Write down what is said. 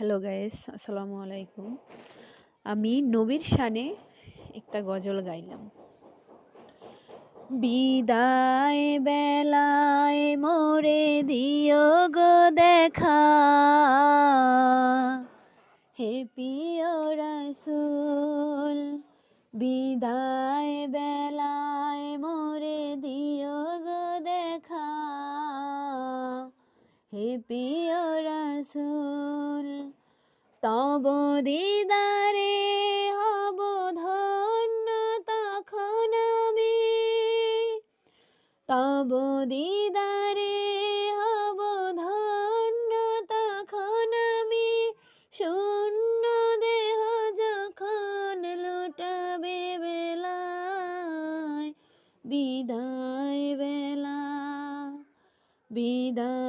Hello guys, আসসালামু আলাইকুম। আমি নবীর শানে একটা গজল গাইলাম। বিদায় বেলায় মোরে দিও গো দেখা, হে প্রিয় রাসূল। বিদায় বেলায় মোরে দিও গো দেখা, হে প্রিয় রাসূল। তব দিদারে হব ধন্য তখন আমি, তব দিদারে হব ধন্য তখন আমি। শূন্য দেহ যখন লুটাবে বেলায়, বিদায় বেলা, বিদায়